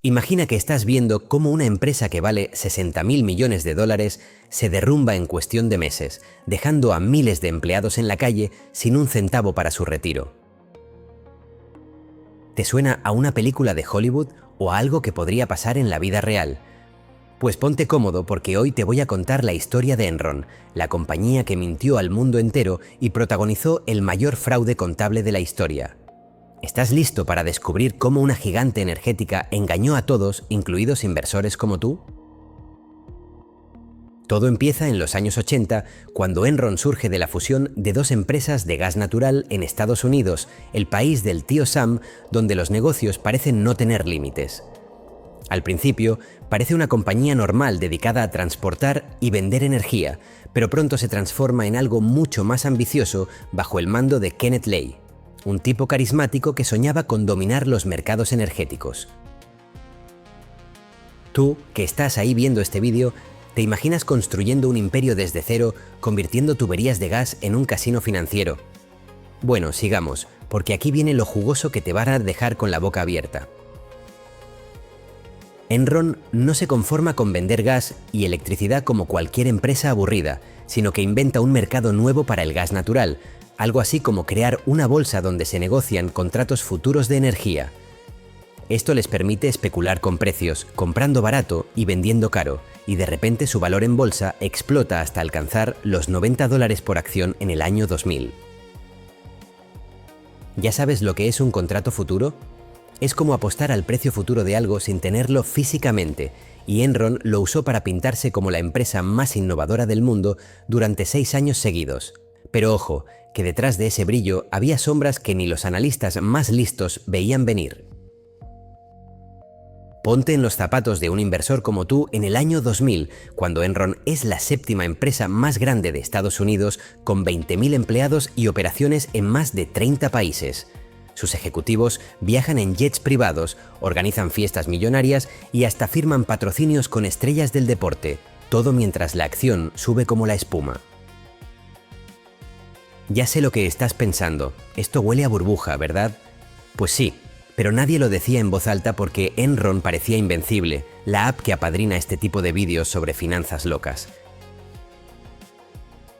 Imagina que estás viendo cómo una empresa que vale 60.000 millones de dólares se derrumba en cuestión de meses, dejando a miles de empleados en la calle sin un centavo para su retiro. ¿Te suena a una película de Hollywood o a algo que podría pasar en la vida real? Pues ponte cómodo porque hoy te voy a contar la historia de Enron, la compañía que mintió al mundo entero y protagonizó el mayor fraude contable de la historia. ¿Estás listo para descubrir cómo una gigante energética engañó a todos, incluidos inversores como tú? Todo empieza en los años 80, cuando Enron surge de la fusión de dos empresas de gas natural en Estados Unidos, el país del tío Sam, donde los negocios parecen no tener límites. Al principio, parece una compañía normal dedicada a transportar y vender energía, pero pronto se transforma en algo mucho más ambicioso bajo el mando de Kenneth Lay, un tipo carismático que soñaba con dominar los mercados energéticos. Tú, que estás ahí viendo este vídeo, ¿te imaginas construyendo un imperio desde cero, convirtiendo tuberías de gas en un casino financiero? Bueno, sigamos, porque aquí viene lo jugoso que te va a dejar con la boca abierta. Enron no se conforma con vender gas y electricidad como cualquier empresa aburrida, sino que inventa un mercado nuevo para el gas natural, algo así como crear una bolsa donde se negocian contratos futuros de energía. Esto les permite especular con precios, comprando barato y vendiendo caro, y de repente su valor en bolsa explota hasta alcanzar los $90 por acción en el año 2000. ¿Ya sabes lo que es un contrato futuro? Es como apostar al precio futuro de algo sin tenerlo físicamente, y Enron lo usó para pintarse como la empresa más innovadora del mundo durante 6 años seguidos. Pero ojo, que detrás de ese brillo había sombras que ni los analistas más listos veían venir. Ponte en los zapatos de un inversor como tú en el año 2000, cuando Enron es la séptima empresa más grande de Estados Unidos, con 20.000 empleados y operaciones en más de 30 países. Sus ejecutivos viajan en jets privados, organizan fiestas millonarias y hasta firman patrocinios con estrellas del deporte, todo mientras la acción sube como la espuma. Ya sé lo que estás pensando, esto huele a burbuja, ¿verdad? Pues sí, pero nadie lo decía en voz alta porque Enron parecía invencible, la app que apadrina este tipo de vídeos sobre finanzas locas.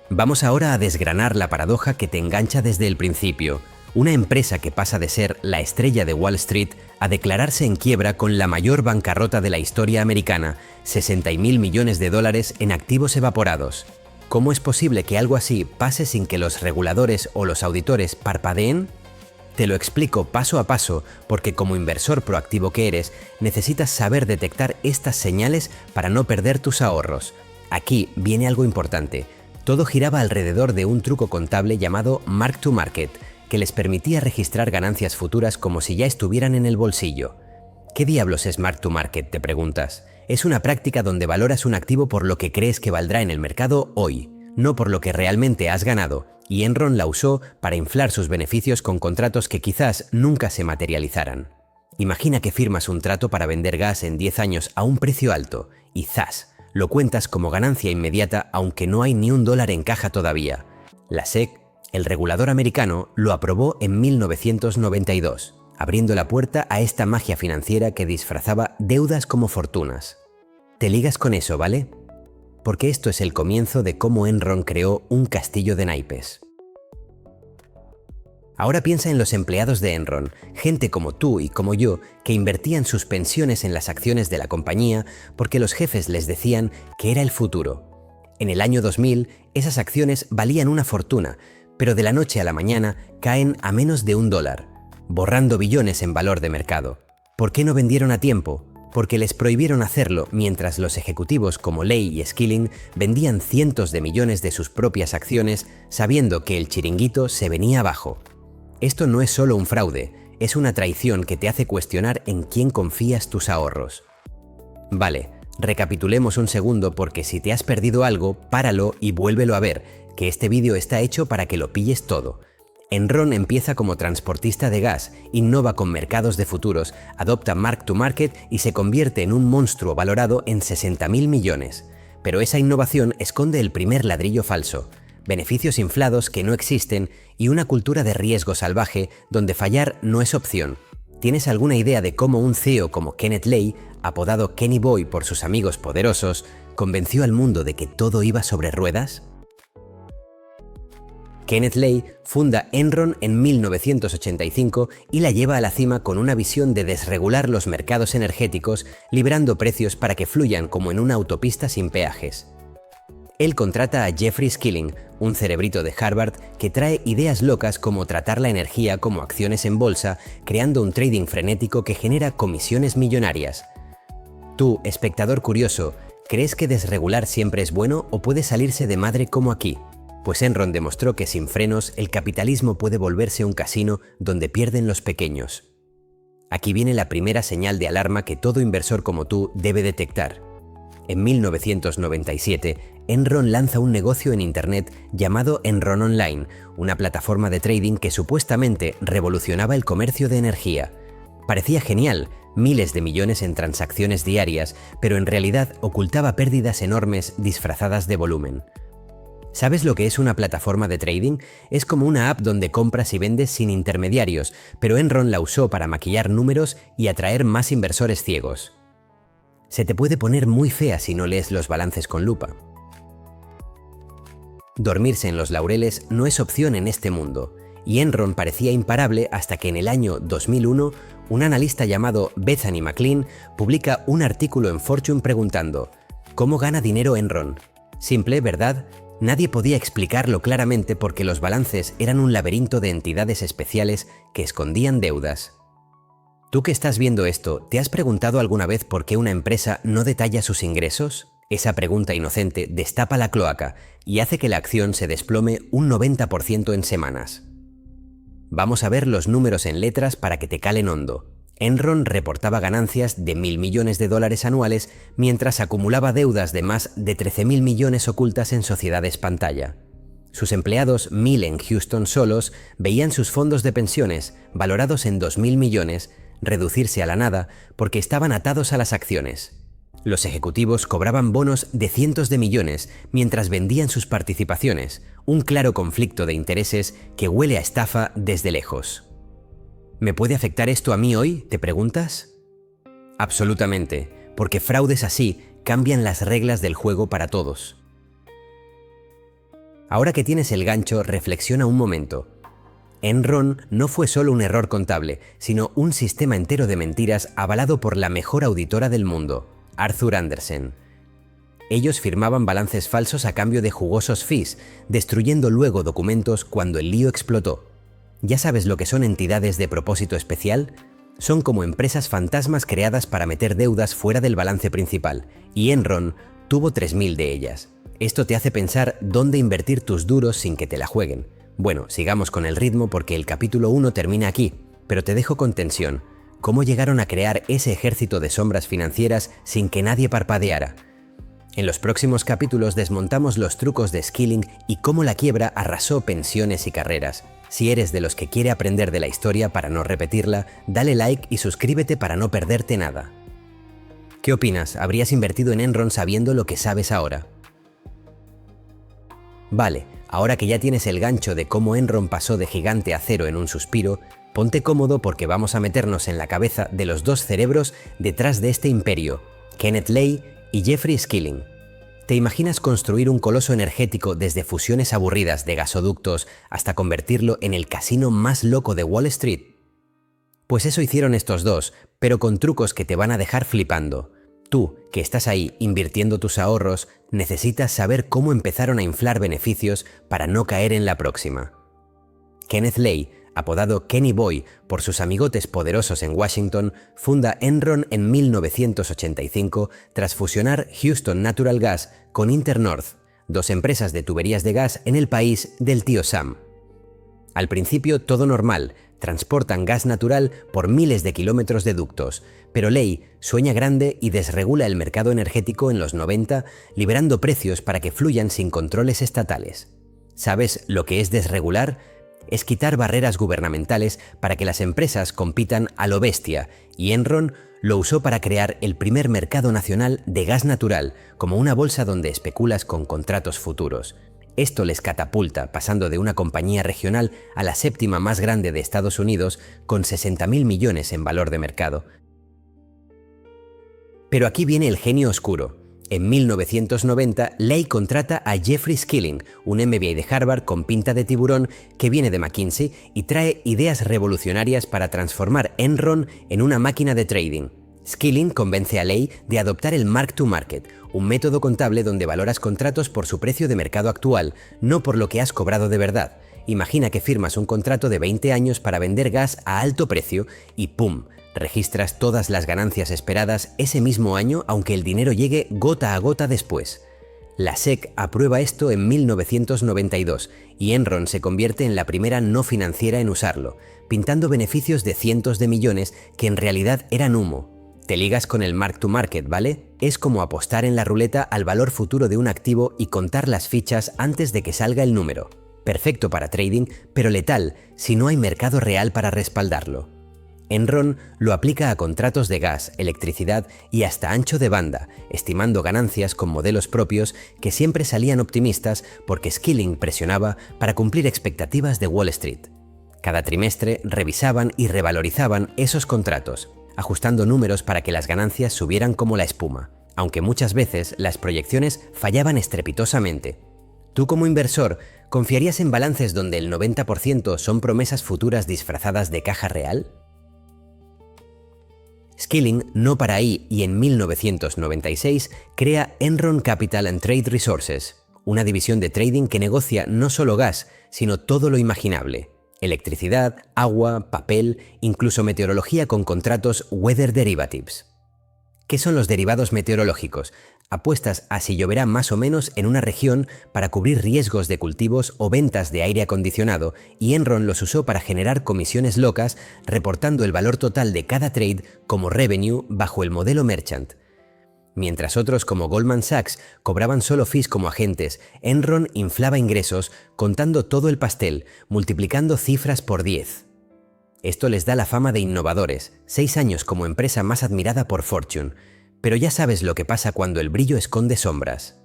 Vamos ahora a desgranar la paradoja que te engancha desde el principio. Una empresa que pasa de ser la estrella de Wall Street a declararse en quiebra con la mayor bancarrota de la historia americana, 60.000 millones de dólares en activos evaporados. ¿Cómo es posible que algo así pase sin que los reguladores o los auditores parpadeen? Te lo explico paso a paso porque como inversor proactivo que eres, necesitas saber detectar estas señales para no perder tus ahorros. Aquí viene algo importante. Todo giraba alrededor de un truco contable llamado Mark to Market, que les permitía registrar ganancias futuras como si ya estuvieran en el bolsillo. ¿Qué diablos es Mark to Market?, te preguntas. Es una práctica donde valoras un activo por lo que crees que valdrá en el mercado hoy, no por lo que realmente has ganado, y Enron la usó para inflar sus beneficios con contratos que quizás nunca se materializaran. Imagina que firmas un trato para vender gas en 10 años a un precio alto, y ¡zas!, lo cuentas como ganancia inmediata aunque no hay ni $1 en caja todavía. La SEC, el regulador americano, lo aprobó en 1992, abriendo la puerta a esta magia financiera que disfrazaba deudas como fortunas. Te ligas con eso, ¿vale? Porque esto es el comienzo de cómo Enron creó un castillo de naipes. Ahora piensa en los empleados de Enron, gente como tú y como yo, que invertían sus pensiones en las acciones de la compañía porque los jefes les decían que era el futuro. En el año 2000, esas acciones valían una fortuna, pero de la noche a la mañana caen a menos de $1, borrando billones en valor de mercado. ¿Por qué no vendieron a tiempo? Porque les prohibieron hacerlo mientras los ejecutivos como Lay y Skilling vendían cientos de millones de sus propias acciones sabiendo que el chiringuito se venía abajo. Esto no es solo un fraude, es una traición que te hace cuestionar en quién confías tus ahorros. Vale, recapitulemos un segundo porque si te has perdido algo, páralo y vuélvelo a ver, que este vídeo está hecho para que lo pilles todo. Enron empieza como transportista de gas, innova con mercados de futuros, adopta Mark to Market y se convierte en un monstruo valorado en 60.000 millones. Pero esa innovación esconde el primer ladrillo falso, beneficios inflados que no existen y una cultura de riesgo salvaje donde fallar no es opción. ¿Tienes alguna idea de cómo un CEO como Kenneth Lay, apodado Kenny Boy por sus amigos poderosos, convenció al mundo de que todo iba sobre ruedas? Kenneth Lay funda Enron en 1985 y la lleva a la cima con una visión de desregular los mercados energéticos, liberando precios para que fluyan como en una autopista sin peajes. Él contrata a Jeffrey Skilling, un cerebrito de Harvard que trae ideas locas como tratar la energía como acciones en bolsa, creando un trading frenético que genera comisiones millonarias. Tú, espectador curioso, ¿crees que desregular siempre es bueno o puede salirse de madre como aquí? Pues Enron demostró que sin frenos el capitalismo puede volverse un casino donde pierden los pequeños. Aquí viene la primera señal de alarma que todo inversor como tú debe detectar. En 1997, Enron lanza un negocio en Internet llamado Enron Online, una plataforma de trading que supuestamente revolucionaba el comercio de energía. Parecía genial, miles de millones en transacciones diarias, pero en realidad ocultaba pérdidas enormes disfrazadas de volumen. ¿Sabes lo que es una plataforma de trading? Es como una app donde compras y vendes sin intermediarios, pero Enron la usó para maquillar números y atraer más inversores ciegos. Se te puede poner muy fea si no lees los balances con lupa. Dormirse en los laureles no es opción en este mundo, y Enron parecía imparable hasta que en el año 2001 un analista llamado Bethany McLean publica un artículo en Fortune preguntando ¿cómo gana dinero Enron? Simple, ¿verdad? Nadie podía explicarlo claramente porque los balances eran un laberinto de entidades especiales que escondían deudas. Tú que estás viendo esto, ¿te has preguntado alguna vez por qué una empresa no detalla sus ingresos? Esa pregunta inocente destapa la cloaca y hace que la acción se desplome un 90% en semanas. Vamos a ver los números en letras para que te calen hondo. Enron reportaba ganancias de $1.000 millones anuales mientras acumulaba deudas de más de 13.000 millones ocultas en sociedades pantalla. Sus empleados, 1.000 en Houston solos, veían sus fondos de pensiones, valorados en 2.000 millones, reducirse a la nada porque estaban atados a las acciones. Los ejecutivos cobraban bonos de cientos de millones mientras vendían sus participaciones, un claro conflicto de intereses que huele a estafa desde lejos. ¿Me puede afectar esto a mí hoy?, ¿te preguntas? Absolutamente, porque fraudes así cambian las reglas del juego para todos. Ahora que tienes el gancho, reflexiona un momento. Enron no fue solo un error contable, sino un sistema entero de mentiras avalado por la mejor auditora del mundo, Arthur Andersen. Ellos firmaban balances falsos a cambio de jugosos fees, destruyendo luego documentos cuando el lío explotó. ¿Ya sabes lo que son entidades de propósito especial? Son como empresas fantasmas creadas para meter deudas fuera del balance principal, y Enron tuvo 3.000 de ellas. Esto te hace pensar dónde invertir tus duros sin que te la jueguen. Bueno, sigamos con el ritmo porque el capítulo 1 termina aquí, pero te dejo con tensión. ¿Cómo llegaron a crear ese ejército de sombras financieras sin que nadie parpadeara? En los próximos capítulos desmontamos los trucos de Skilling y cómo la quiebra arrasó pensiones y carreras. Si eres de los que quiere aprender de la historia para no repetirla, dale like y suscríbete para no perderte nada. ¿Qué opinas? ¿Habrías invertido en Enron sabiendo lo que sabes ahora? Vale, ahora que ya tienes el gancho de cómo Enron pasó de gigante a cero en un suspiro, ponte cómodo porque vamos a meternos en la cabeza de los dos cerebros detrás de este imperio, Kenneth Lay y Jeffrey Skilling. ¿Te imaginas construir un coloso energético desde fusiones aburridas de gasoductos hasta convertirlo en el casino más loco de Wall Street? Pues eso hicieron estos dos, pero con trucos que te van a dejar flipando. Tú, que estás ahí invirtiendo tus ahorros, necesitas saber cómo empezaron a inflar beneficios para no caer en la próxima. Kenneth Lay, apodado Kenny Boy por sus amigotes poderosos en Washington, funda Enron en 1985 tras fusionar Houston Natural Gas con Internorth, dos empresas de tuberías de gas en el país del tío Sam. Al principio todo normal, transportan gas natural por miles de kilómetros de ductos, pero Lay sueña grande y desregula el mercado energético en los 90, liberando precios para que fluyan sin controles estatales. ¿Sabes lo que es desregular? Es quitar barreras gubernamentales para que las empresas compitan a lo bestia, y Enron lo usó para crear el primer mercado nacional de gas natural, como una bolsa donde especulas con contratos futuros. Esto les catapulta, pasando de una compañía regional a la séptima más grande de Estados Unidos, con 60.000 millones en valor de mercado. Pero aquí viene el genio oscuro. En 1990, Lay contrata a Jeffrey Skilling, un MBA de Harvard con pinta de tiburón que viene de McKinsey y trae ideas revolucionarias para transformar Enron en una máquina de trading. Skilling convence a Lay de adoptar el mark-to-market, un método contable donde valoras contratos por su precio de mercado actual, no por lo que has cobrado de verdad. Imagina que firmas un contrato de 20 años para vender gas a alto precio y ¡pum!, registras todas las ganancias esperadas ese mismo año, aunque el dinero llegue gota a gota después. La SEC aprueba esto en 1992 y Enron se convierte en la primera no financiera en usarlo, pintando beneficios de cientos de millones que en realidad eran humo. Te ligas con el mark to market, ¿vale? Es como apostar en la ruleta al valor futuro de un activo y contar las fichas antes de que salga el número. Perfecto para trading, pero letal si no hay mercado real para respaldarlo. Enron lo aplica a contratos de gas, electricidad y hasta ancho de banda, estimando ganancias con modelos propios que siempre salían optimistas porque Skilling presionaba para cumplir expectativas de Wall Street. Cada trimestre revisaban y revalorizaban esos contratos, ajustando números para que las ganancias subieran como la espuma, aunque muchas veces las proyecciones fallaban estrepitosamente. ¿Tú como inversor confiarías en balances donde el 90% son promesas futuras disfrazadas de caja real? Skilling no para ahí y en 1996 crea Enron Capital and Trade Resources, una división de trading que negocia no solo gas, sino todo lo imaginable: electricidad, agua, papel, incluso meteorología con contratos Weather Derivatives. ¿Qué son los derivados meteorológicos? Apuestas a si lloverá más o menos en una región para cubrir riesgos de cultivos o ventas de aire acondicionado, y Enron los usó para generar comisiones locas, reportando el valor total de cada trade como revenue bajo el modelo merchant. Mientras otros como Goldman Sachs cobraban solo fees como agentes, Enron inflaba ingresos contando todo el pastel, multiplicando cifras por 10. Esto les da la fama de innovadores, 6 años como empresa más admirada por Fortune. Pero ya sabes lo que pasa cuando el brillo esconde sombras.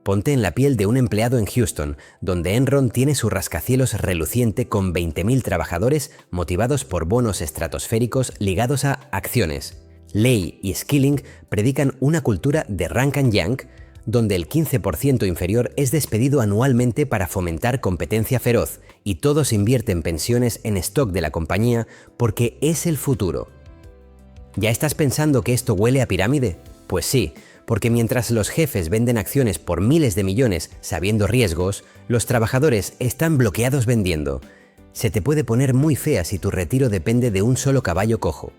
Ponte en la piel de un empleado en Houston, donde Enron tiene su rascacielos reluciente con 20.000 trabajadores motivados por bonos estratosféricos ligados a acciones. Lay y Skilling predican una cultura de rank and yank, donde el 15% inferior es despedido anualmente para fomentar competencia feroz y todos invierten pensiones en stock de la compañía porque es el futuro. ¿Ya estás pensando que esto huele a pirámide? Pues sí, porque mientras los jefes venden acciones por miles de millones sabiendo riesgos, los trabajadores están bloqueados vendiendo. Se te puede poner muy fea si tu retiro depende de un solo caballo cojo.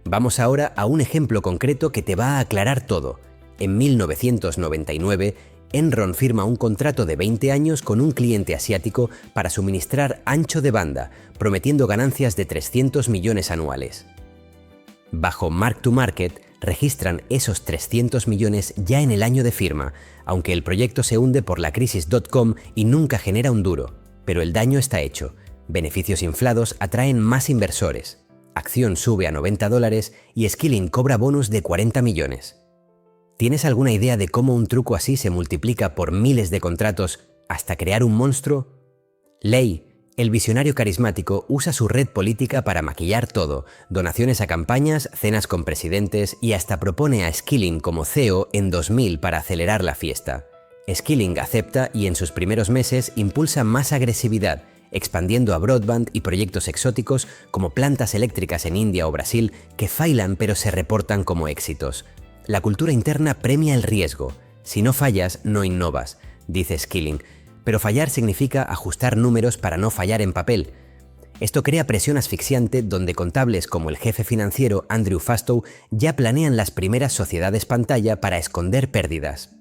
Vamos ahora a un ejemplo concreto que te va a aclarar todo. En 1999, Enron firma un contrato de 20 años con un cliente asiático para suministrar ancho de banda, prometiendo ganancias de 300 millones anuales. Bajo Mark to Market, registran esos 300 millones ya en el año de firma, aunque el proyecto se hunde por la crisis .com y nunca genera un duro. Pero el daño está hecho. Beneficios inflados atraen más inversores. Acción sube a $90 y Skilling cobra bonus de 40 millones. ¿Tienes alguna idea de cómo un truco así se multiplica por miles de contratos hasta crear un monstruo? Lay, el visionario carismático, usa su red política para maquillar todo: donaciones a campañas, cenas con presidentes, y hasta propone a Skilling como CEO en 2000 para acelerar la fiesta. Skilling acepta y en sus primeros meses impulsa más agresividad, expandiendo a broadband y proyectos exóticos como plantas eléctricas en India o Brasil que failan pero se reportan como éxitos. La cultura interna premia el riesgo. Si no fallas, no innovas, dice Skilling, pero fallar significa ajustar números para no fallar en papel. Esto crea presión asfixiante donde contables como el jefe financiero Andrew Fastow ya planean las primeras sociedades pantalla para esconder pérdidas.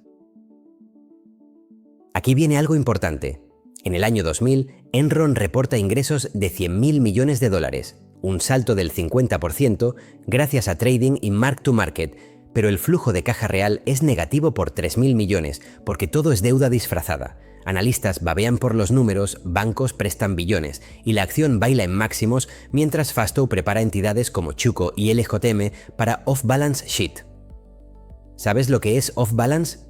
Aquí viene algo importante. En el año 2000, Enron reporta ingresos de $100.000 millones, un salto del 50% gracias a trading y mark to market, pero el flujo de caja real es negativo por 3.000 millones porque todo es deuda disfrazada. Analistas babean por los números, bancos prestan billones y la acción baila en máximos mientras Fastow prepara entidades como Chuco y LJM para off-balance sheet. ¿Sabes lo que es off-balance?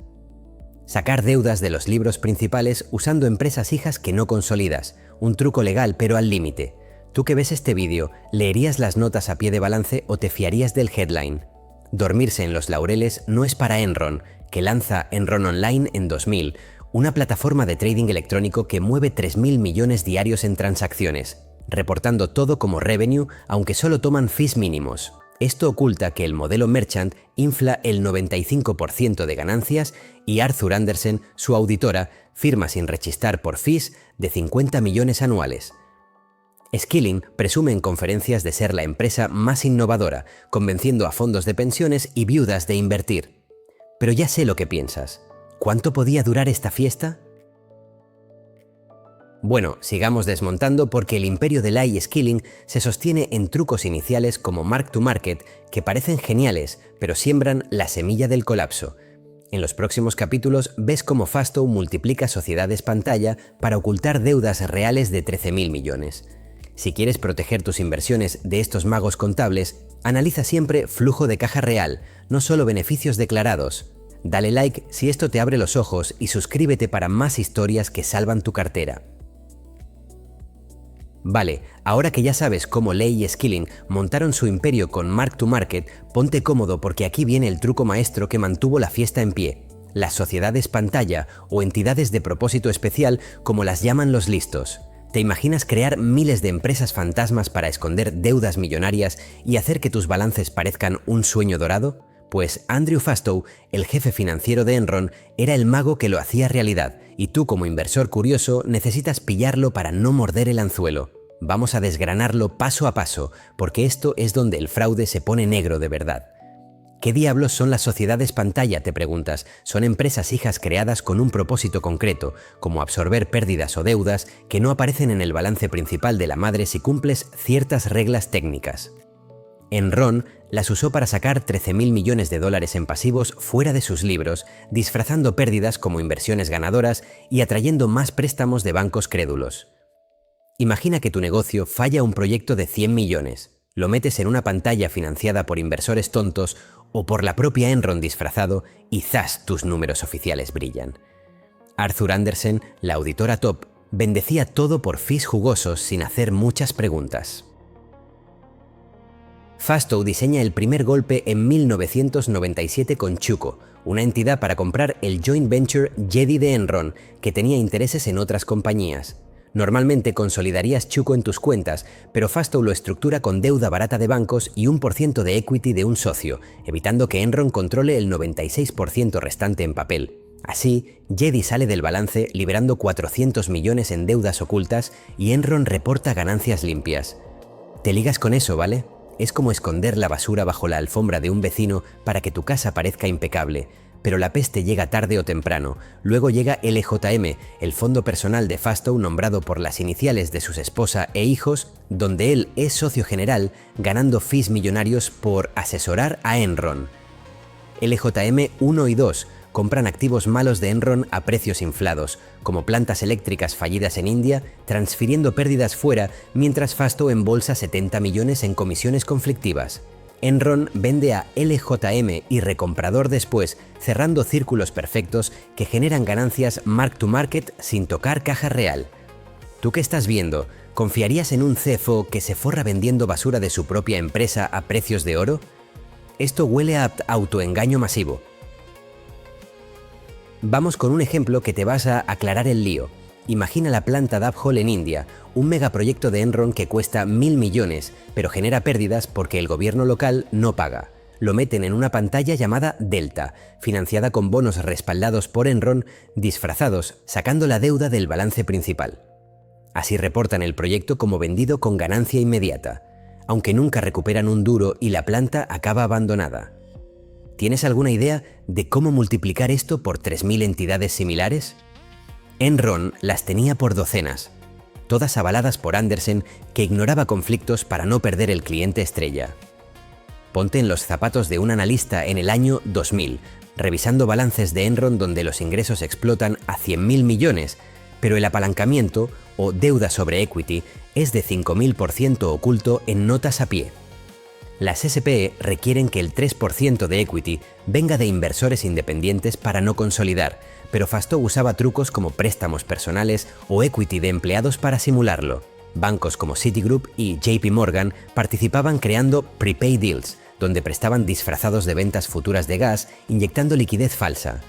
Sacar deudas de los libros principales usando empresas hijas que no consolidas, un truco legal pero al límite. Tú que ves este vídeo, ¿leerías las notas a pie de balance o te fiarías del headline? Dormirse en los laureles no es para Enron, que lanza Enron Online en 2000, una plataforma de trading electrónico que mueve 3.000 millones diarios en transacciones, reportando todo como revenue, aunque solo toman fees mínimos. Esto oculta que el modelo Merchant infla el 95% de ganancias y Arthur Andersen, su auditora, firma sin rechistar por fees de 50 millones anuales. Skilling presume en conferencias de ser la empresa más innovadora, convenciendo a fondos de pensiones y viudas de invertir. Pero ya sé lo que piensas. ¿Cuánto podía durar esta fiesta? Bueno, sigamos desmontando porque el imperio de Lai y Skilling se sostiene en trucos iniciales como mark to market que parecen geniales, pero siembran la semilla del colapso. En los próximos capítulos ves cómo Fastow multiplica sociedades pantalla para ocultar deudas reales de 13.000 millones. Si quieres proteger tus inversiones de estos magos contables, analiza siempre flujo de caja real, no solo beneficios declarados. Dale like si esto te abre los ojos y suscríbete para más historias que salvan tu cartera. Vale, ahora que ya sabes cómo Lai y Skilling montaron su imperio con Mark to Market, ponte cómodo porque aquí viene el truco maestro que mantuvo la fiesta en pie. Las sociedades pantalla o entidades de propósito especial como las llaman los listos. ¿Te imaginas crear miles de empresas fantasmas para esconder deudas millonarias y hacer que tus balances parezcan un sueño dorado? Pues Andrew Fastow, el jefe financiero de Enron, era el mago que lo hacía realidad, y tú como inversor curioso necesitas pillarlo para no morder el anzuelo. Vamos a desgranarlo paso a paso, porque esto es donde el fraude se pone negro de verdad. ¿Qué diablos son las sociedades pantalla?, te preguntas. Son empresas hijas creadas con un propósito concreto, como absorber pérdidas o deudas que no aparecen en el balance principal de la madre si cumples ciertas reglas técnicas. Enron las usó para sacar 13.000 millones de dólares en pasivos fuera de sus libros, disfrazando pérdidas como inversiones ganadoras y atrayendo más préstamos de bancos crédulos. Imagina que tu negocio falla un proyecto de 100 millones. Lo metes en una pantalla financiada por inversores tontos o por la propia Enron disfrazado y ¡zas!, tus números oficiales brillan. Arthur Andersen, la auditora top, bendecía todo por fees jugosos sin hacer muchas preguntas. Fastow diseña el primer golpe en 1997 con Chuco, una entidad para comprar el joint venture Jedi de Enron, que tenía intereses en otras compañías. Normalmente consolidarías Chuco en tus cuentas, pero Fastow lo estructura con deuda barata de bancos y 1% de equity de un socio, evitando que Enron controle el 96% restante en papel. Así, Jedi sale del balance liberando 400 millones en deudas ocultas y Enron reporta ganancias limpias. Te ligas con eso, ¿vale? Es como esconder la basura bajo la alfombra de un vecino para que tu casa parezca impecable. Pero la peste llega tarde o temprano. Luego llega LJM, el fondo personal de Fastow nombrado por las iniciales de sus esposa e hijos, donde él es socio general, ganando fees millonarios por asesorar a Enron. LJM 1 y 2 compran activos malos de Enron a precios inflados, como plantas eléctricas fallidas en India, transfiriendo pérdidas fuera, mientras Fastow embolsa 70 millones en comisiones conflictivas. Enron vende a LJM y recomprador después, cerrando círculos perfectos que generan ganancias mark to market sin tocar caja real. ¿Tú qué estás viendo? ¿Confiarías en un CFO que se forra vendiendo basura de su propia empresa a precios de oro? Esto huele a autoengaño masivo. Vamos con un ejemplo que te vas a aclarar el lío. Imagina la planta Dabhol en India, un megaproyecto de Enron que cuesta 1.000 millones, pero genera pérdidas porque el gobierno local no paga. Lo meten en una pantalla llamada Delta, financiada con bonos respaldados por Enron, disfrazados, sacando la deuda del balance principal. Así reportan el proyecto como vendido con ganancia inmediata, aunque nunca recuperan un duro y la planta acaba abandonada. ¿Tienes alguna idea de cómo multiplicar esto por 3.000 entidades similares? Enron las tenía por docenas, todas avaladas por Andersen, que ignoraba conflictos para no perder el cliente estrella. Ponte en los zapatos de un analista en el año 2000, revisando balances de Enron donde los ingresos explotan a 100.000 millones, pero el apalancamiento, o deuda sobre equity, es de 5.000% oculto en notas a pie. Las SPE requieren que el 3% de equity venga de inversores independientes para no consolidar, pero Fastow usaba trucos como préstamos personales o equity de empleados para simularlo. Bancos como Citigroup y JP Morgan participaban creando prepay deals, donde prestaban disfrazados de ventas futuras de gas, inyectando liquidez falsa.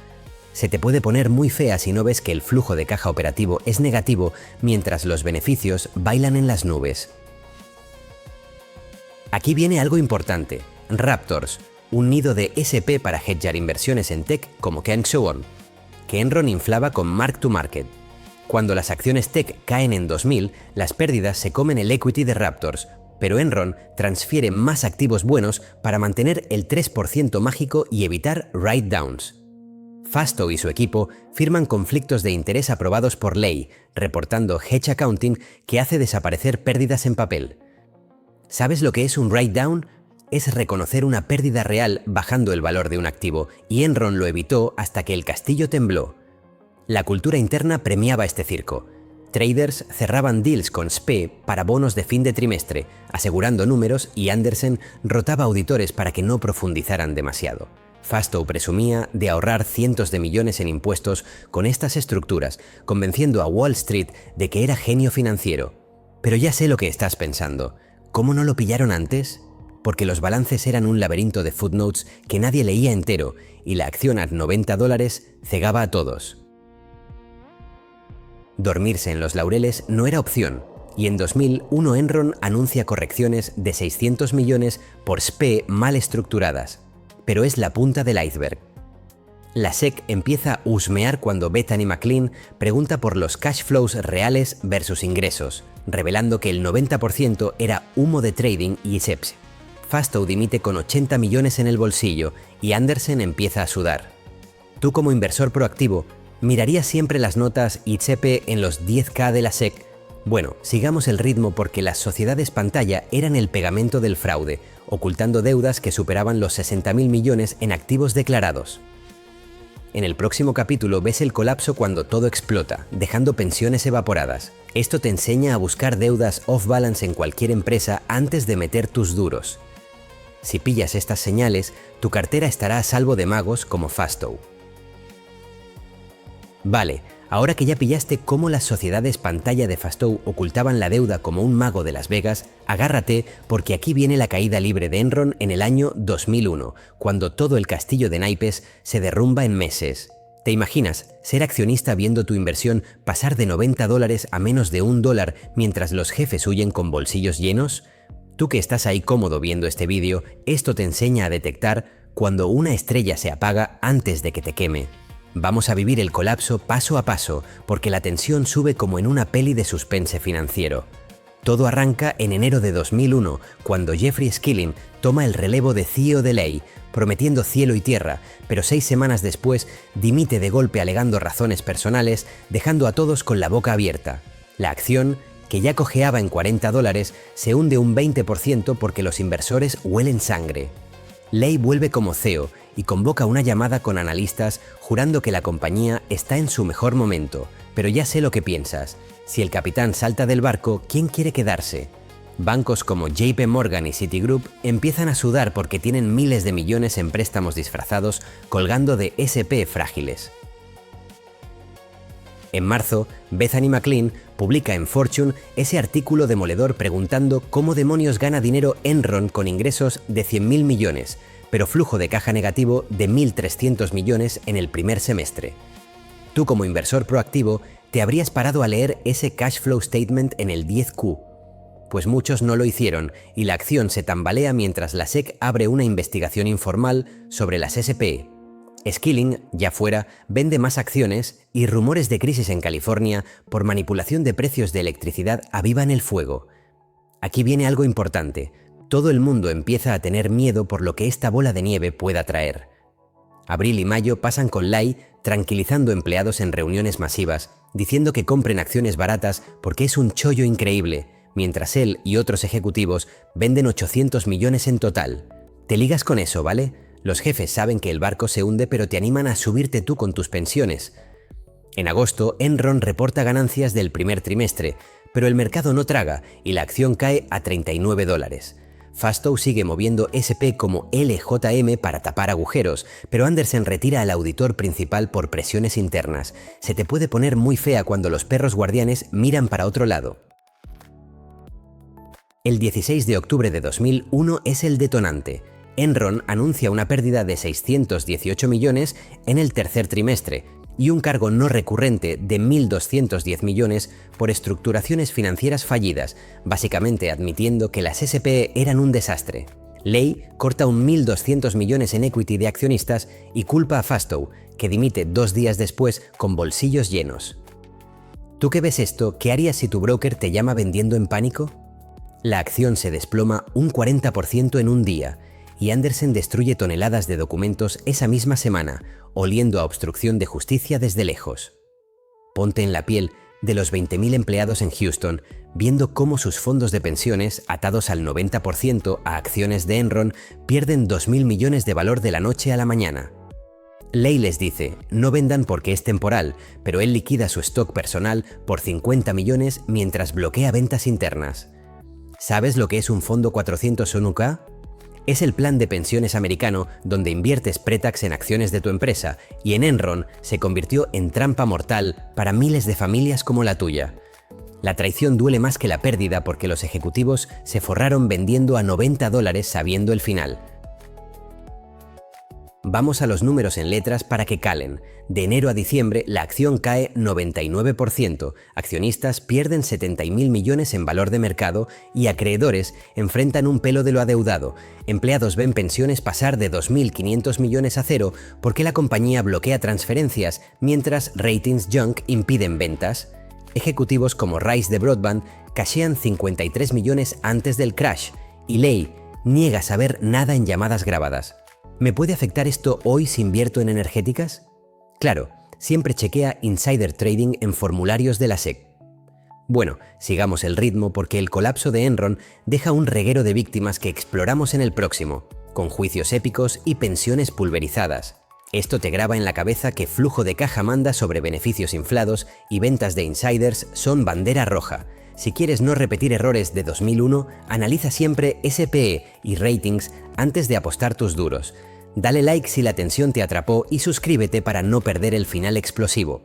Se te puede poner muy fea si no ves que el flujo de caja operativo es negativo mientras los beneficios bailan en las nubes. Aquí viene algo importante. Raptors, un nido de SP para hedgear inversiones en tech como Kensho, que Enron inflaba con mark to market. Cuando las acciones tech caen en 2000, las pérdidas se comen el equity de Raptors, pero Enron transfiere más activos buenos para mantener el 3% mágico y evitar write-downs. Fastow y su equipo firman conflictos de interés aprobados por ley, reportando hedge accounting que hace desaparecer pérdidas en papel. ¿Sabes lo que es un write-down? Es reconocer una pérdida real bajando el valor de un activo, y Enron lo evitó hasta que el castillo tembló. La cultura interna premiaba este circo. Traders cerraban deals con SPE para bonos de fin de trimestre, asegurando números, y Andersen rotaba auditores para que no profundizaran demasiado. Fastow presumía de ahorrar cientos de millones en impuestos con estas estructuras, convenciendo a Wall Street de que era genio financiero. Pero ya sé lo que estás pensando. ¿Cómo no lo pillaron antes? Porque los balances eran un laberinto de footnotes que nadie leía entero, y la acción a $90 cegaba a todos. Dormirse en los laureles no era opción, y en 2001 Enron anuncia correcciones de 600 millones por SPE mal estructuradas. Pero es la punta del iceberg. La SEC empieza a husmear cuando Bethany McLean pregunta por los cash flows reales versus ingresos, revelando que el 90% era humo de trading y SEPs. Fastow dimite con 80 millones en el bolsillo y Andersen empieza a sudar. Tú, como inversor proactivo, ¿mirarías siempre las notas ITSEPE en los 10K de la SEC? Bueno, sigamos el ritmo porque las sociedades pantalla eran el pegamento del fraude, ocultando deudas que superaban los 60.000 millones en activos declarados. En el próximo capítulo ves el colapso cuando todo explota, dejando pensiones evaporadas. Esto te enseña a buscar deudas off-balance en cualquier empresa antes de meter tus duros. Si pillas estas señales, tu cartera estará a salvo de magos como Fastow. Vale, ahora que ya pillaste cómo las sociedades pantalla de Fastow ocultaban la deuda como un mago de Las Vegas, agárrate porque aquí viene la caída libre de Enron en el año 2001, cuando todo el castillo de naipes se derrumba en meses. ¿Te imaginas ser accionista viendo tu inversión pasar de $90 a menos de $1 mientras los jefes huyen con bolsillos llenos? Tú que estás ahí cómodo viendo este vídeo, esto te enseña a detectar cuando una estrella se apaga antes de que te queme. Vamos a vivir el colapso paso a paso, porque la tensión sube como en una peli de suspense financiero. Todo arranca en enero de 2001, cuando Jeffrey Skilling toma el relevo de CEO de ley, prometiendo cielo y tierra, pero 6 semanas después dimite de golpe alegando razones personales, dejando a todos con la boca abierta. La acción, que ya cojeaba en $40, se hunde un 20% porque los inversores huelen sangre. Ley vuelve como CEO y convoca una llamada con analistas jurando que la compañía está en su mejor momento, pero ya sé lo que piensas. Si el capitán salta del barco, ¿quién quiere quedarse? Bancos como JP Morgan y Citigroup empiezan a sudar porque tienen miles de millones en préstamos disfrazados colgando de SP frágiles. En marzo, Bethany McLean publica en Fortune ese artículo demoledor preguntando cómo demonios gana dinero Enron con ingresos de 100.000 millones, pero flujo de caja negativo de 1.300 millones en el primer semestre. Tú, como inversor proactivo, te habrías parado a leer ese cash flow statement en el 10Q. Pues muchos no lo hicieron y la acción se tambalea mientras la SEC abre una investigación informal sobre las SPE. Skilling, ya fuera, vende más acciones y rumores de crisis en California por manipulación de precios de electricidad avivan el fuego. Aquí viene algo importante. Todo el mundo empieza a tener miedo por lo que esta bola de nieve pueda traer. Abril y mayo pasan con Lai tranquilizando empleados en reuniones masivas, diciendo que compren acciones baratas porque es un chollo increíble, mientras él y otros ejecutivos venden 800 millones en total. Te ligas con eso, ¿vale? Los jefes saben que el barco se hunde, pero te animan a subirte tú con tus pensiones. En agosto, Enron reporta ganancias del primer trimestre, pero el mercado no traga y la acción cae a $39. Fastow sigue moviendo SP como LJM para tapar agujeros, pero Andersen retira al auditor principal por presiones internas. Se te puede poner muy fea cuando los perros guardianes miran para otro lado. El 16 de octubre de 2001 es el detonante. Enron anuncia una pérdida de 618 millones en el tercer trimestre y un cargo no recurrente de 1.210 millones por estructuraciones financieras fallidas, básicamente admitiendo que las SP eran un desastre. Ley corta un 1.200 millones en equity de accionistas y culpa a Fastow, que dimite 2 días después con bolsillos llenos. ¿Tú que ves esto, qué harías si tu broker te llama vendiendo en pánico? La acción se desploma un 40% en un día, y Andersen destruye toneladas de documentos esa misma semana, oliendo a obstrucción de justicia desde lejos. Ponte en la piel de los 20.000 empleados en Houston, viendo cómo sus fondos de pensiones, atados al 90% a acciones de Enron, pierden 2.000 millones de valor de la noche a la mañana. Ley les dice, no vendan porque es temporal, pero él liquida su stock personal por 50 millones mientras bloquea ventas internas. ¿Sabes lo que es un fondo 401k? Es el plan de pensiones americano donde inviertes pretax en acciones de tu empresa y en Enron se convirtió en trampa mortal para miles de familias como la tuya. La traición duele más que la pérdida porque los ejecutivos se forraron vendiendo a $90 sabiendo el final. Vamos a los números en letras para que calen. De enero a diciembre la acción cae 99%, accionistas pierden 70.000 millones en valor de mercado y acreedores enfrentan un pelo de lo adeudado. Empleados ven pensiones pasar de 2.500 millones a cero porque la compañía bloquea transferencias, mientras ratings junk impiden ventas. Ejecutivos como Rice de Broadband cashean 53 millones antes del crash y Ley niega saber nada en llamadas grabadas. ¿Me puede afectar esto hoy si invierto en energéticas? Claro, siempre chequea insider trading en formularios de la SEC. Bueno, sigamos el ritmo porque el colapso de Enron deja un reguero de víctimas que exploramos en el próximo, con juicios épicos y pensiones pulverizadas. Esto te graba en la cabeza que flujo de caja manda sobre beneficios inflados y ventas de insiders son bandera roja. Si quieres no repetir errores de 2001, analiza siempre SPE y ratings antes de apostar tus duros. Dale like si la tensión te atrapó y suscríbete para no perder el final explosivo.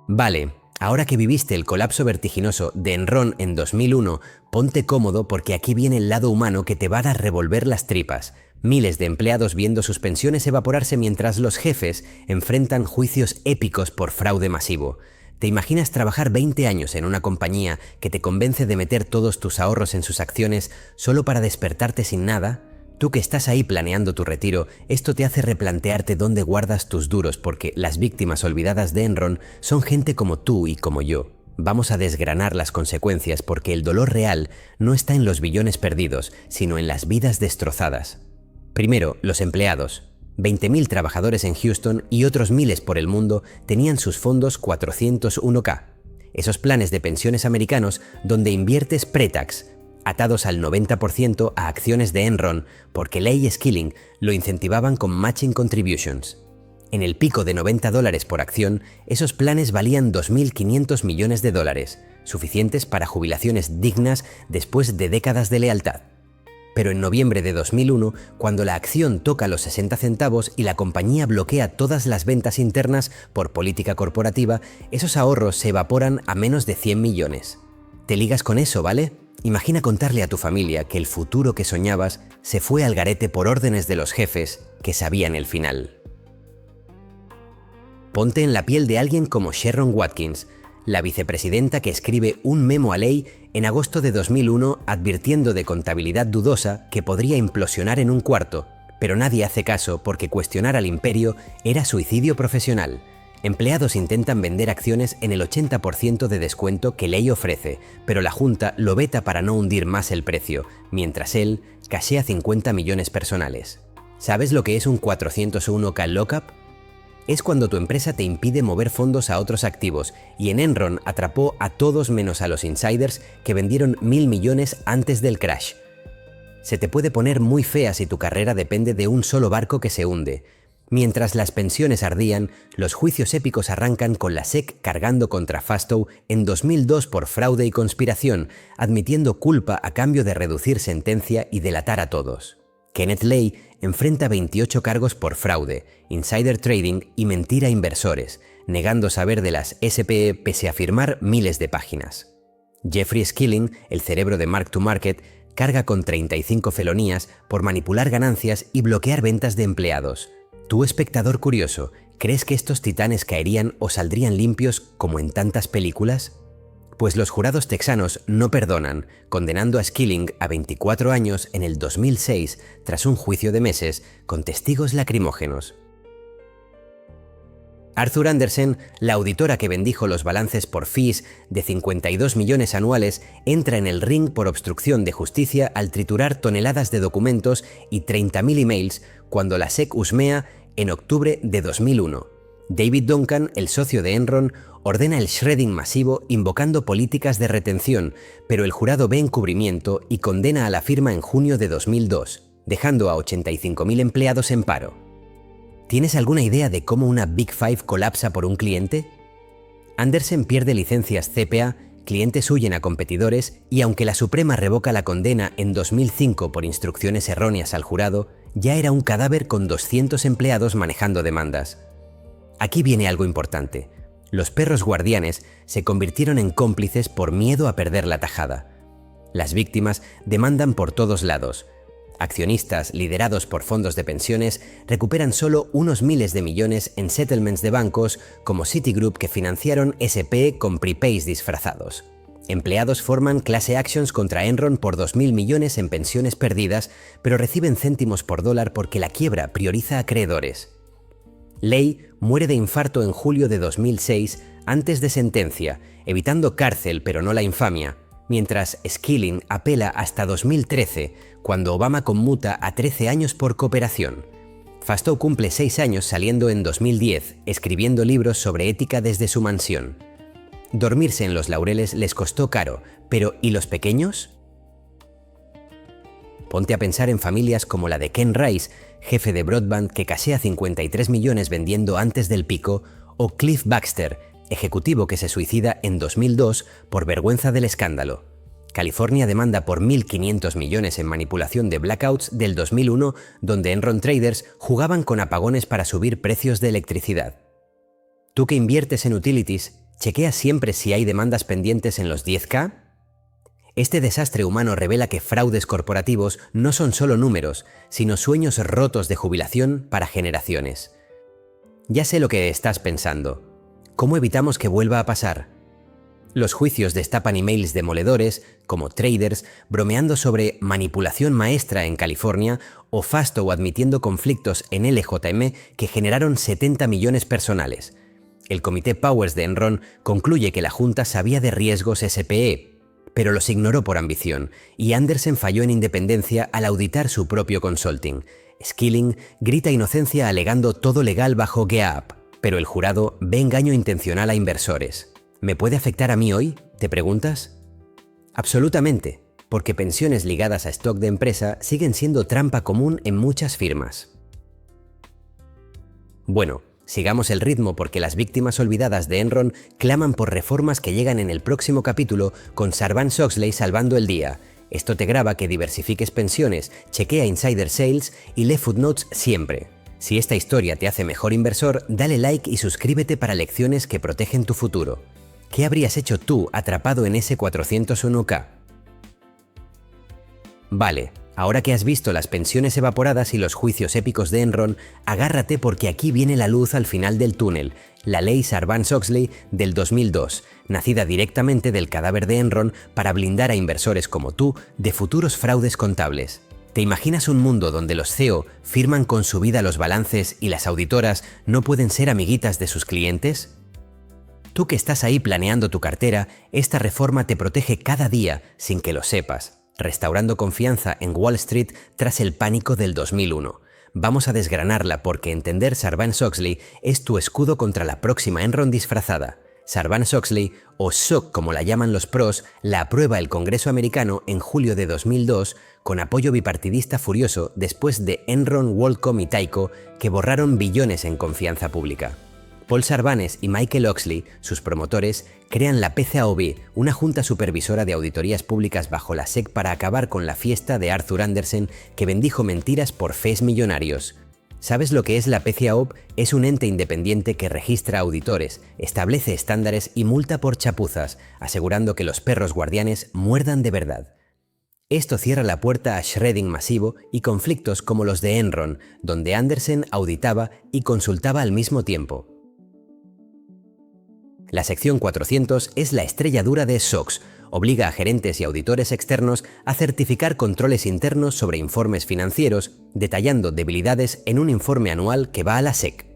Vale, ahora que viviste el colapso vertiginoso de Enron en 2001, ponte cómodo porque aquí viene el lado humano que te va a revolver las tripas. Miles de empleados viendo sus pensiones evaporarse mientras los jefes enfrentan juicios épicos por fraude masivo. ¿Te imaginas trabajar 20 años en una compañía que te convence de meter todos tus ahorros en sus acciones solo para despertarte sin nada? Tú que estás ahí planeando tu retiro, esto te hace replantearte dónde guardas tus duros porque las víctimas olvidadas de Enron son gente como tú y como yo. Vamos a desgranar las consecuencias porque el dolor real no está en los billones perdidos, sino en las vidas destrozadas. Primero, los empleados. 20.000 trabajadores en Houston y otros miles por el mundo tenían sus fondos 401k, esos planes de pensiones americanos donde inviertes pretax, atados al 90% a acciones de Enron porque Ley y Skilling lo incentivaban con matching contributions. En el pico de $90 por acción, esos planes valían 2.500 millones de dólares, suficientes para jubilaciones dignas después de décadas de lealtad. Pero en noviembre de 2001, cuando la acción toca los 60 centavos y la compañía bloquea todas las ventas internas por política corporativa, esos ahorros se evaporan a menos de 100 millones. Te ligas con eso, ¿vale? Imagina contarle a tu familia que el futuro que soñabas se fue al garete por órdenes de los jefes que sabían el final. Ponte en la piel de alguien como Sharon Watkins, la vicepresidenta que escribe un memo a Ley en agosto de 2001 advirtiendo de contabilidad dudosa que podría implosionar en un cuarto, pero nadie hace caso porque cuestionar al imperio era suicidio profesional. Empleados intentan vender acciones en el 80% de descuento que Ley ofrece, pero la Junta lo veta para no hundir más el precio, mientras él cashea 50 millones personales. ¿Sabes lo que es un 401k lockup? Es cuando tu empresa te impide mover fondos a otros activos y en Enron atrapó a todos menos a los insiders que vendieron 1.000 millones antes del crash. Se te puede poner muy fea si tu carrera depende de un solo barco que se hunde. Mientras las pensiones ardían, los juicios épicos arrancan con la SEC cargando contra Fastow en 2002 por fraude y conspiración, admitiendo culpa a cambio de reducir sentencia y delatar a todos. Kenneth Lay enfrenta 28 cargos por fraude, insider trading y mentira a inversores, negando saber de las SPE pese a firmar miles de páginas. Jeffrey Skilling, el cerebro de Mark to Market, carga con 35 felonías por manipular ganancias y bloquear ventas de empleados. Tú, espectador curioso, ¿crees que estos titanes caerían o saldrían limpios como en tantas películas? Pues los jurados texanos no perdonan, condenando a Skilling a 24 años en el 2006 tras un juicio de meses con testigos lacrimógenos. Arthur Andersen, la auditora que bendijo los balances por fees de 52 millones anuales, entra en el ring por obstrucción de justicia al triturar toneladas de documentos y 30.000 emails cuando la SEC husmea en octubre de 2001. David Duncan, el socio de Enron, ordena el shredding masivo invocando políticas de retención, pero el jurado ve encubrimiento y condena a la firma en junio de 2002, dejando a 85.000 empleados en paro. ¿Tienes alguna idea de cómo una Big Five colapsa por un cliente? Andersen pierde licencias CPA, clientes huyen a competidores y aunque la Suprema revoca la condena en 2005 por instrucciones erróneas al jurado, ya era un cadáver con 200 empleados manejando demandas. Aquí viene algo importante. Los perros guardianes se convirtieron en cómplices por miedo a perder la tajada. Las víctimas demandan por todos lados. Accionistas liderados por fondos de pensiones recuperan solo unos miles de millones en settlements de bancos como Citigroup que financiaron SPE con prepays disfrazados. Empleados forman class actions contra Enron por 2.000 millones en pensiones perdidas, pero reciben céntimos por dólar porque la quiebra prioriza a acreedores. Lay muere de infarto en julio de 2006 antes de sentencia, evitando cárcel pero no la infamia, mientras Skilling apela hasta 2013, cuando Obama conmuta a 13 años por cooperación. Fastow cumple 6 años saliendo en 2010, escribiendo libros sobre ética desde su mansión. Dormirse en los laureles les costó caro, pero ¿y los pequeños? Ponte a pensar en familias como la de Ken Rice, jefe de Broadband que casea 53 millones vendiendo antes del pico, o Cliff Baxter, ejecutivo que se suicida en 2002 por vergüenza del escándalo. California demanda por 1.500 millones en manipulación de blackouts del 2001, donde Enron Traders jugaban con apagones para subir precios de electricidad. Tú que inviertes en utilities, ¿chequeas siempre si hay demandas pendientes en los 10K? Este desastre humano revela que fraudes corporativos no son solo números, sino sueños rotos de jubilación para generaciones. Ya sé lo que estás pensando. ¿Cómo evitamos que vuelva a pasar? Los juicios destapan emails demoledores, como traders bromeando sobre manipulación maestra en California o Fastow admitiendo conflictos en LJM que generaron 70 millones personales. El comité Powers de Enron concluye que la junta sabía de riesgos SPE, pero los ignoró por ambición, y Andersen falló en independencia al auditar su propio consulting. Skilling grita inocencia alegando todo legal bajo GAAP, pero el jurado ve engaño intencional a inversores. ¿Me puede afectar a mí hoy?, ¿te preguntas? Absolutamente, porque pensiones ligadas a stock de empresa siguen siendo trampa común en muchas firmas. Bueno, sigamos el ritmo porque las víctimas olvidadas de Enron claman por reformas que llegan en el próximo capítulo con Sarbanes-Oxley salvando el día. Esto te graba que diversifiques pensiones, chequea insider sales y lee footnotes siempre. Si esta historia te hace mejor inversor, dale like y suscríbete para lecciones que protegen tu futuro. ¿Qué habrías hecho tú atrapado en ese 401k? Vale, ahora que has visto las pensiones evaporadas y los juicios épicos de Enron, agárrate porque aquí viene la luz al final del túnel, la ley Sarbanes-Oxley del 2002, nacida directamente del cadáver de Enron para blindar a inversores como tú de futuros fraudes contables. ¿Te imaginas un mundo donde los CEO firman con su vida los balances y las auditoras no pueden ser amiguitas de sus clientes? Tú que estás ahí planeando tu cartera, esta reforma te protege cada día sin que lo sepas, restaurando confianza en Wall Street tras el pánico del 2001. Vamos a desgranarla porque entender Sarbanes-Oxley es tu escudo contra la próxima Enron disfrazada. Sarbanes-Oxley, o SOC como la llaman los pros, la aprueba el Congreso americano en julio de 2002 con apoyo bipartidista furioso después de Enron, WorldCom y Tyco, que borraron billones en confianza pública. Paul Sarbanes y Michael Oxley, sus promotores, crean la PCAOB, una junta supervisora de auditorías públicas bajo la SEC para acabar con la fiesta de Arthur Andersen, que bendijo mentiras por fees millonarios. ¿Sabes lo que es la PCAOB? Es un ente independiente que registra auditores, establece estándares y multa por chapuzas, asegurando que los perros guardianes muerdan de verdad. Esto cierra la puerta a shredding masivo y conflictos como los de Enron, donde Andersen auditaba y consultaba al mismo tiempo. La sección 400 es la estrella dura de SOX. Obliga a gerentes y auditores externos a certificar controles internos sobre informes financieros, detallando debilidades en un informe anual que va a la SEC.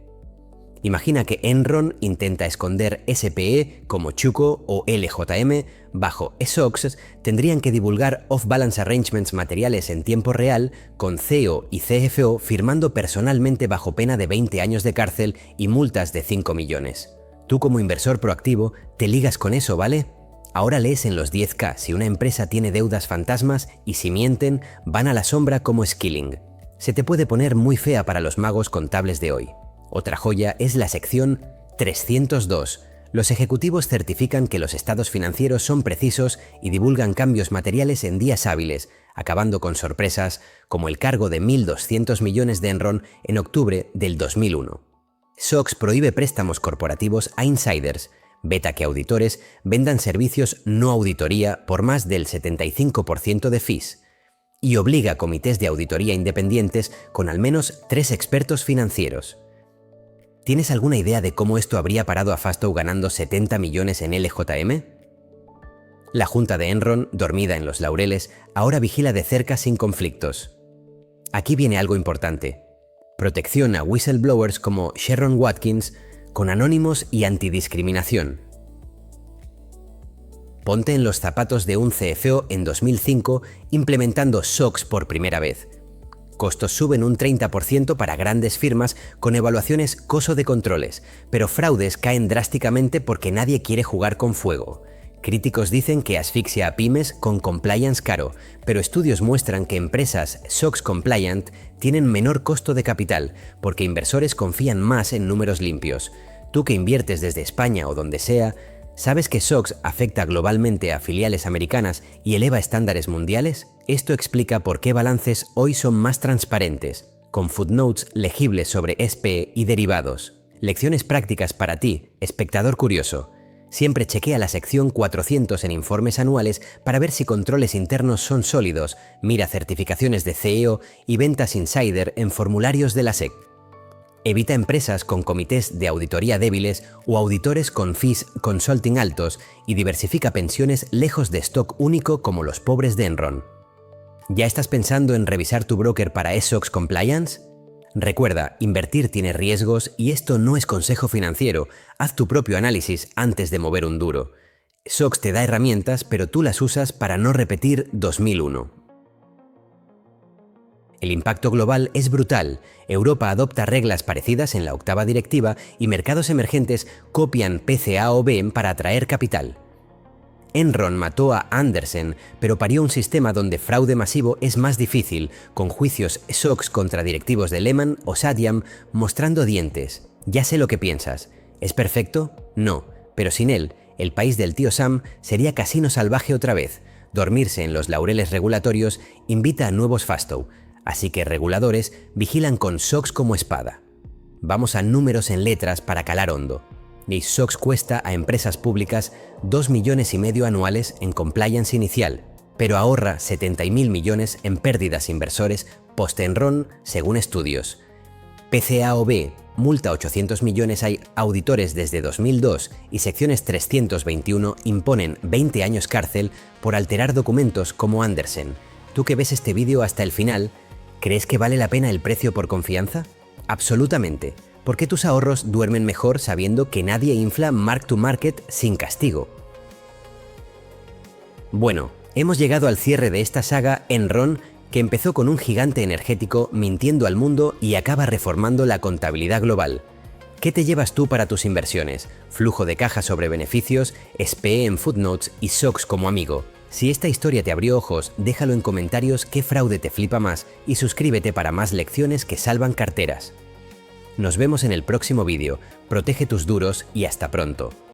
Imagina que Enron intenta esconder SPE como Chuco o LJM bajo SOX, tendrían que divulgar off-balance arrangements materiales en tiempo real, con CEO y CFO firmando personalmente bajo pena de 20 años de cárcel y multas de 5 millones. Tú como inversor proactivo te ligas con eso, ¿vale? Ahora lees en los 10K si una empresa tiene deudas fantasmas y si mienten, van a la sombra como Skilling. Se te puede poner muy fea para los magos contables de hoy. Otra joya es la sección 302. Los ejecutivos certifican que los estados financieros son precisos y divulgan cambios materiales en días hábiles, acabando con sorpresas como el cargo de 1.200 millones de Enron en octubre del 2001. SOX prohíbe préstamos corporativos a insiders, veta que auditores vendan servicios no auditoría por más del 75% de fees, y obliga a comités de auditoría independientes con al menos 3 expertos financieros. ¿Tienes alguna idea de cómo esto habría parado a Fastow ganando 70 millones en LJM? La junta de Enron, dormida en los laureles, ahora vigila de cerca sin conflictos. Aquí viene algo importante. Protección a whistleblowers como Sharon Watkins, con anónimos y antidiscriminación. Ponte en los zapatos de un CFO en 2005 implementando SOX por primera vez. Costos suben un 30% para grandes firmas con evaluaciones costo de controles, pero fraudes caen drásticamente porque nadie quiere jugar con fuego. Críticos dicen que asfixia a pymes con compliance caro, pero estudios muestran que empresas SOX compliant tienen menor costo de capital porque inversores confían más en números limpios. Tú que inviertes desde España o donde sea, ¿sabes que SOX afecta globalmente a filiales americanas y eleva estándares mundiales? Esto explica por qué balances hoy son más transparentes, con footnotes legibles sobre SPE y derivados. Lecciones prácticas para ti, espectador curioso. Siempre chequea la sección 400 en informes anuales para ver si controles internos son sólidos, mira certificaciones de CEO y ventas insider en formularios de la SEC. Evita empresas con comités de auditoría débiles o auditores con fees consulting altos y diversifica pensiones lejos de stock único como los pobres de Enron. ¿Ya estás pensando en revisar tu broker para SOX Compliance? Recuerda, invertir tiene riesgos y esto no es consejo financiero. Haz tu propio análisis antes de mover un duro. SOX te da herramientas, pero tú las usas para no repetir 2001. El impacto global es brutal. Europa adopta reglas parecidas en la octava directiva y mercados emergentes copian PCAOB para atraer capital. Enron mató a Andersen, pero parió un sistema donde fraude masivo es más difícil, con juicios SOX contra directivos de Lehman o Sadiam mostrando dientes. Ya sé lo que piensas. ¿Es perfecto? No, pero sin él, el país del tío Sam sería casino salvaje otra vez. Dormirse en los laureles regulatorios invita a nuevos Fastow, así que reguladores vigilan con SOX como espada. Vamos a números en letras para calar hondo. Y SOX cuesta a empresas públicas 2,5 millones anuales en compliance inicial, pero ahorra 70.000 millones en pérdidas inversores post-Enron según estudios. PCAOB multa 800 millones a auditores desde 2002 y secciones 321 imponen 20 años cárcel por alterar documentos como Andersen. Tú que ves este vídeo hasta el final, ¿crees que vale la pena el precio por confianza? Absolutamente. ¿Por qué tus ahorros duermen mejor sabiendo que nadie infla mark to market sin castigo? Bueno, hemos llegado al cierre de esta saga Enron, que empezó con un gigante energético mintiendo al mundo y acaba reformando la contabilidad global. ¿Qué te llevas tú para tus inversiones? ¿Flujo de caja sobre beneficios, SPE en Footnotes y SOX como amigo? Si esta historia te abrió ojos, déjalo en comentarios qué fraude te flipa más y suscríbete para más lecciones que salvan carteras. Nos vemos en el próximo vídeo. Protege tus duros y hasta pronto.